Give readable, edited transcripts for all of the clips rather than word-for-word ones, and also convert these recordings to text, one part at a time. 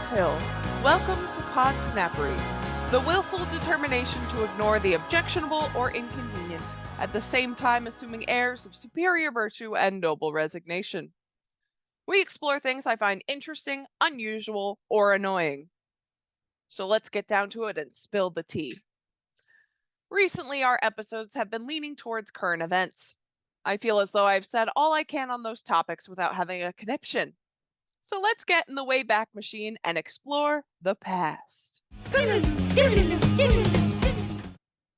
Mrs. Hill. Welcome to Podsnappery, the willful determination to ignore the objectionable or inconvenient, at the same time assuming airs of superior virtue and noble resignation. We explore things I find interesting, unusual, or annoying. So let's get down to it and spill the tea. Recently, our episodes have been leaning towards current events. I feel as though I've said all I can on those topics without having a conniption. So let's get in the Wayback Machine and explore the past.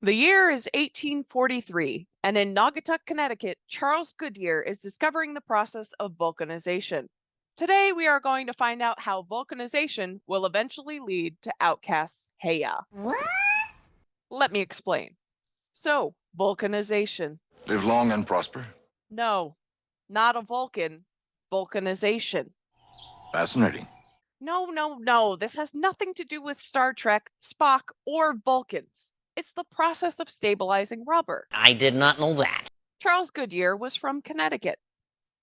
The year is 1843, and in Naugatuck, Connecticut, Charles Goodyear is discovering the process of vulcanization. Today, we are going to find out how vulcanization will eventually lead to OutKast's Hey Ya. What? Let me explain. So, vulcanization. Live long and prosper. No, not a Vulcan. Vulcanization. Fascinating. No. This has nothing to do with Star Trek, Spock, or Vulcans. It's the process of stabilizing rubber. I did not know that. Charles Goodyear was from Connecticut.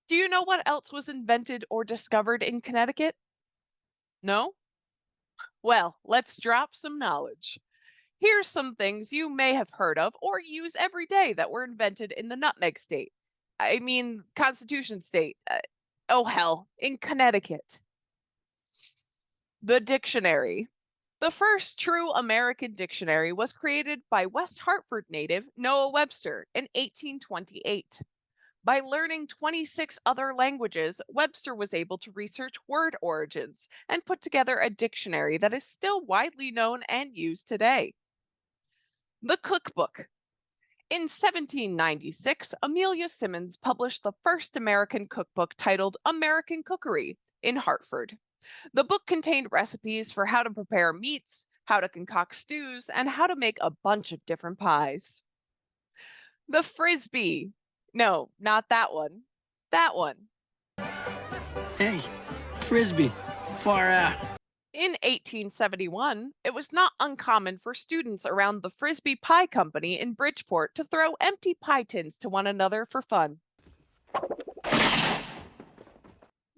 Do you know what else was invented or discovered in Connecticut? No? Well, let's drop some knowledge. Here's some things you may have heard of or use every day that were invented in the Nutmeg State. Constitution State. In Connecticut. The dictionary. The first true American dictionary was created by West Hartford native Noah Webster in 1828. By learning 26 other languages, Webster was able to research word origins and put together a dictionary that is still widely known and used today. The cookbook. In 1796, Amelia Simmons published the first American cookbook titled American Cookery in Hartford. The book contained recipes for how to prepare meats, how to concoct stews, and how to make a bunch of different pies. The Frisbee. No, not that one. That one. Hey, Frisbee, far out. In 1871, it was not uncommon for students around the Frisbee Pie Company in Bridgeport to throw empty pie tins to one another for fun.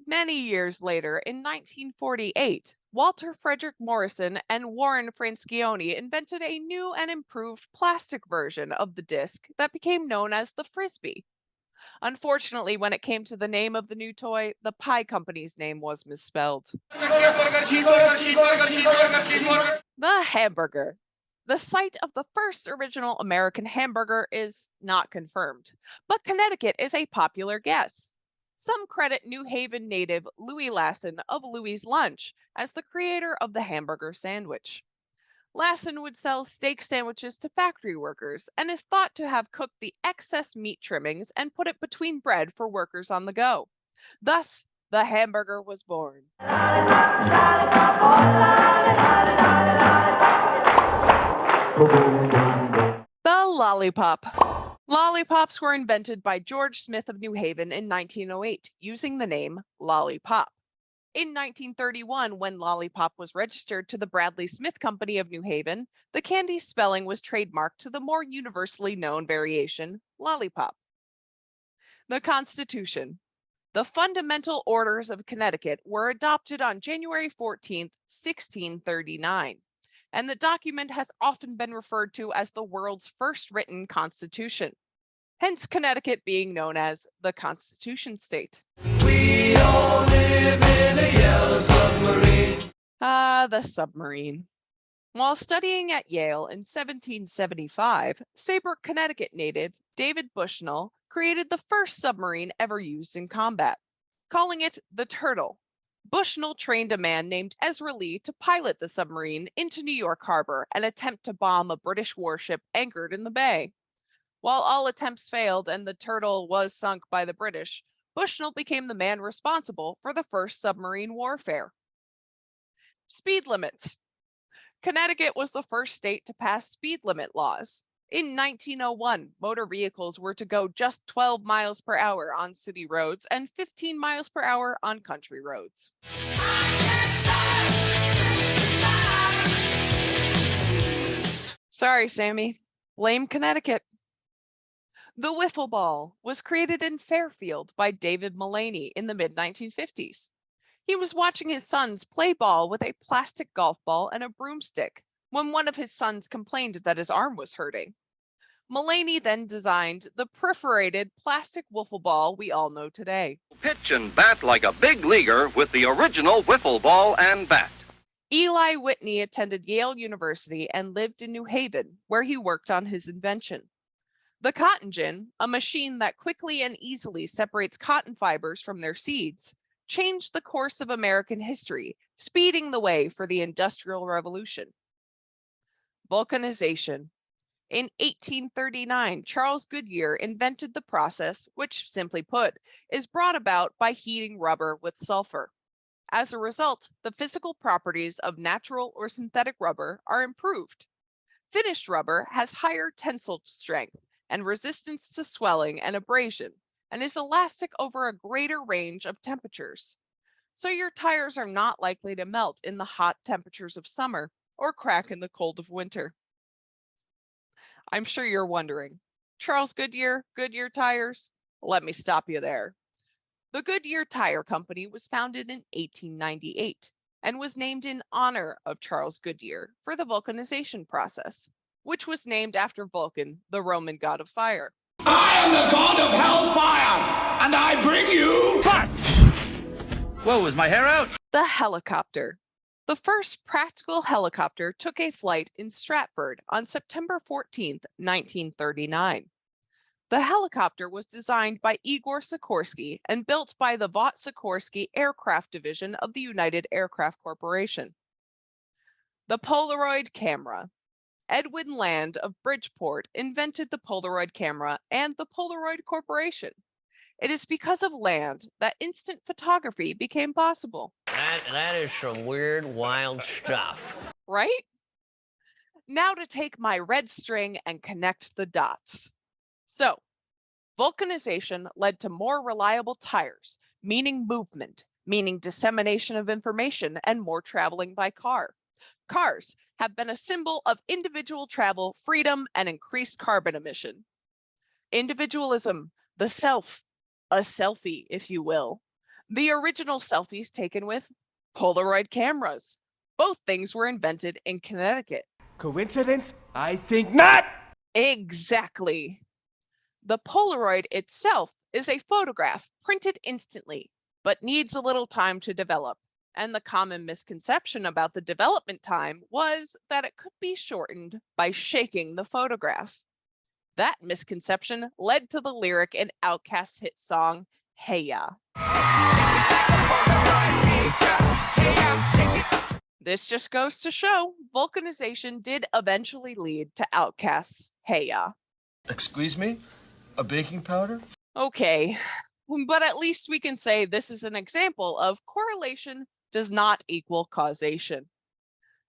Many years later, in 1948, Walter Frederick Morrison and Warren Franscioni invented a new and improved plastic version of the disc that became known as the Frisbee. Unfortunately, when it came to the name of the new toy, the pie company's name was misspelled. The hamburger. The site of the first original American hamburger is not confirmed, but Connecticut is a popular guess. Some credit New Haven native Louis Lassen of Louis' Lunch as the creator of the hamburger sandwich. Lassen would sell steak sandwiches to factory workers and is thought to have cooked the excess meat trimmings and put it between bread for workers on the go. Thus, the hamburger was born. The lollipop. Lollipops were invented by George Smith of New Haven in 1908 using the name Lollipop. In 1931, when Lollipop was registered to the Bradley Smith Company of New Haven, the candy's spelling was trademarked to the more universally known variation, Lollipop. The Constitution. The Fundamental Orders of Connecticut were adopted on January 14, 1639, and the document has often been referred to as the world's first written constitution, hence Connecticut being known as the Constitution State. We all live in a yellow submarine. The submarine. While studying at Yale in 1775, Saybrook, Connecticut native David Bushnell created the first submarine ever used in combat, calling it the Turtle. Bushnell trained a man named Ezra Lee to pilot the submarine into New York Harbor and attempt to bomb a British warship anchored in the bay. While all attempts failed and the Turtle was sunk by the British, Bushnell became the man responsible for the first submarine warfare. Speed limits. Connecticut was the first state to pass speed limit laws. In 1901, motor vehicles were to go just 12 miles per hour on city roads and 15 miles per hour on country roads. Sorry, Sammy. Blame Connecticut. The wiffle ball was created in Fairfield by David Mullaney in the mid-1950s. He was watching his sons play ball with a plastic golf ball and a broomstick when one of his sons complained that his arm was hurting. Mullaney then designed the perforated plastic wiffle ball we all know today. Pitch and bat like a big leaguer with the original wiffle ball and bat. Eli Whitney attended Yale University and lived in New Haven, where he worked on his invention. The cotton gin, a machine that quickly and easily separates cotton fibers from their seeds, changed the course of American history, speeding the way for the Industrial Revolution. Vulcanization. In 1839, Charles Goodyear invented the process, which, simply put, is brought about by heating rubber with sulfur. As a result, the physical properties of natural or synthetic rubber are improved. Finished rubber has higher tensile strength and resistance to swelling and abrasion, and is elastic over a greater range of temperatures. So your tires are not likely to melt in the hot temperatures of summer or crack in the cold of winter. I'm sure you're wondering, Charles Goodyear, Goodyear tires? Let me stop you there. The Goodyear Tire Company was founded in 1898 and was named in honor of Charles Goodyear for the vulcanization process, which was named after Vulcan, the Roman god of fire. I am the god of hellfire, and I bring you... Whoa, is my hair out? The helicopter. The first practical helicopter took a flight in Stratford on September 14, 1939. The helicopter was designed by Igor Sikorsky and built by the Vought Sikorsky Aircraft Division of the United Aircraft Corporation. The Polaroid camera. Edwin Land of Bridgeport invented the Polaroid camera and the Polaroid Corporation. It is because of Land that instant photography became possible. That is some weird, wild stuff. Right? Now to take my red string and connect the dots. So, vulcanization led to more reliable tires, meaning movement, meaning dissemination of information, and more traveling by car. Cars have been a symbol of individual travel, freedom, and increased carbon emission. Individualism, the self, a selfie, if you will. The original selfies taken with Polaroid cameras. Both things were invented in Connecticut. Coincidence? I think not! Exactly. The Polaroid itself is a photograph printed instantly, but needs a little time to develop. And the common misconception about the development time was that it could be shortened by shaking the photograph. That misconception led to the lyric in OutKast's hit song, Hey Ya. This just goes to show vulcanization did eventually lead to OutKast's Hey Ya. Excuse me? A baking powder? Okay, but at least we can say this is an example of correlation does not equal causation.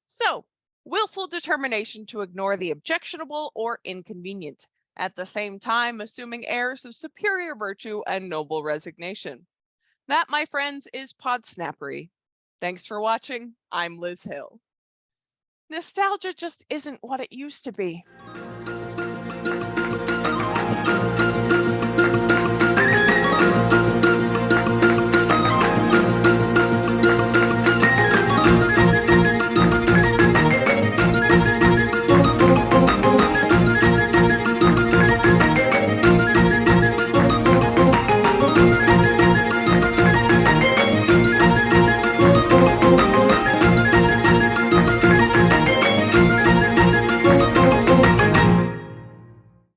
So, willful determination to ignore the objectionable or inconvenient, at the same time assuming airs of superior virtue and noble resignation. That, my friends, is Podsnappery. Thanks for watching. I'm Liz Hill. Nostalgia just isn't what it used to be.